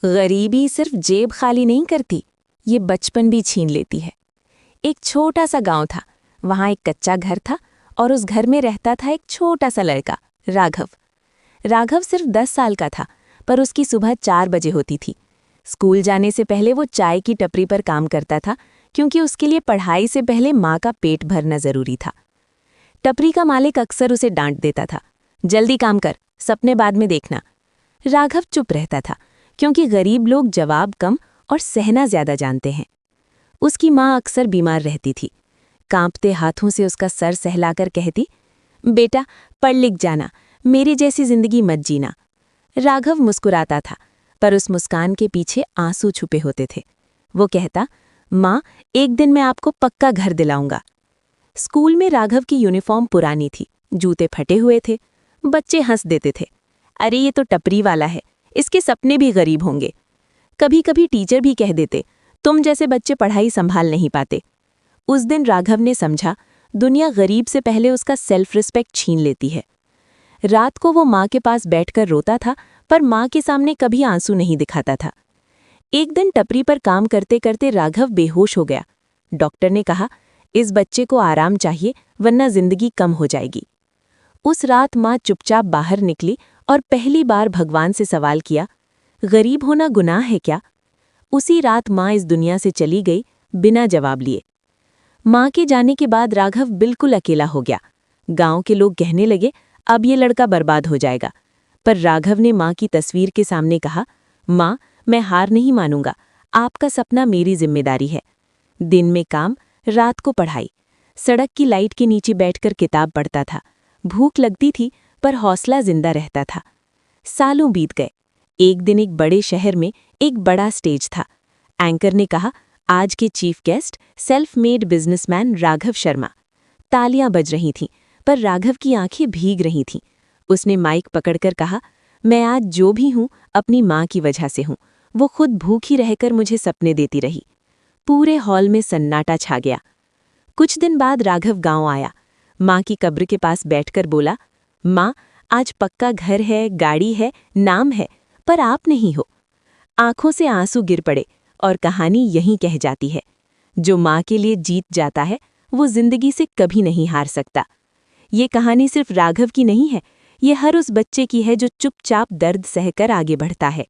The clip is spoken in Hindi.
गरीबी सिर्फ जेब खाली नहीं करती, ये बचपन भी छीन लेती है। एक छोटा सा गांव था, वहां एक कच्चा घर था और उस घर में रहता था एक छोटा सा लड़का, राघव। राघव सिर्फ 10 साल का था, पर उसकी सुबह 4 बजे होती थी। स्कूल जाने से पहले वो चाय की टपरी पर काम करता था, क्योंकि उसके लिए पढ़ाई से पहले माँ का पेट भरना जरूरी था। टपरी का मालिक अक्सर उसे डांट देता था, जल्दी काम कर, सपने बाद में देखना। राघव चुप रहता था, क्योंकि गरीब लोग जवाब कम और सहना ज्यादा जानते हैं। उसकी माँ अक्सर बीमार रहती थी। कांपते हाथों से उसका सर सहलाकर कहती, बेटा पढ़ लिख जाना, मेरी जैसी जिंदगी मत जीना। राघव मुस्कुराता था, पर उस मुस्कान के पीछे आंसू छुपे होते थे। वो कहता, माँ एक दिन मैं आपको पक्का घर दिलाऊंगा। स्कूल में राघव की यूनिफॉर्म पुरानी थी, जूते फटे हुए थे। बच्चे हंस देते थे, अरे ये तो टपरी वाला है, इसके सपने भी गरीब होंगे। कभी कभी टीचर भी कह देते, तुम जैसे बच्चे पढ़ाई संभाल नहीं पाते। उस दिन राघव ने समझा, दुनिया गरीब से पहले उसका सेल्फ रिस्पेक्ट छीन लेती है। रात को वो माँ के पास बैठकर रोता था, पर माँ के सामने कभी आंसू नहीं दिखाता था। एक दिन टपरी पर काम करते करते राघव बेहोश हो गया। डॉक्टर ने कहा, इस बच्चे को आराम चाहिए, वरना जिंदगी कम हो जाएगी। उस रात माँ चुपचाप बाहर निकली और पहली बार भगवान से सवाल किया, गरीब होना गुनाह है क्या? उसी रात माँ इस दुनिया से चली गई, बिना जवाब लिए। माँ के जाने के बाद राघव बिल्कुल अकेला हो गया। गांव के लोग कहने लगे, अब ये लड़का बर्बाद हो जाएगा। पर राघव ने माँ की तस्वीर के सामने कहा, माँ मैं हार नहीं मानूंगा, आपका सपना मेरी जिम्मेदारी है। दिन में काम, रात को पढ़ाई। सड़क की लाइट के नीचे बैठकर किताब पढ़ता था। भूख लगती थी, पर हौसला जिंदा रहता था। सालों बीत गए। एक दिन एक बड़े शहर में एक बड़ा स्टेज था। एंकर ने कहा, आज के chief guest self made businessman Raghav Sharma. तालियां बज रही थीं, पर राघव की आंखें भीग रही थीं। उसने माइक पकड़कर कहा, मैं आज जो भी हूं अपनी माँ की वजह से हूं। वो खुद भूखी रहकर मुझे सपने देती रही। पूरे हॉल में सन्नाटा छा गया। कुछ दिन बाद राघव गांव आया। माँ की कब्र के पास बैठकर बोला, माँ आज पक्का घर है, गाड़ी है, नाम है, पर आप नहीं हो। आंखों से आंसू गिर पड़े और कहानी यहीं कह जाती है, जो माँ के लिए जीत जाता है वो जिंदगी से कभी नहीं हार सकता। ये कहानी सिर्फ राघव की नहीं है, ये हर उस बच्चे की है जो चुपचाप दर्द सहकर आगे बढ़ता है।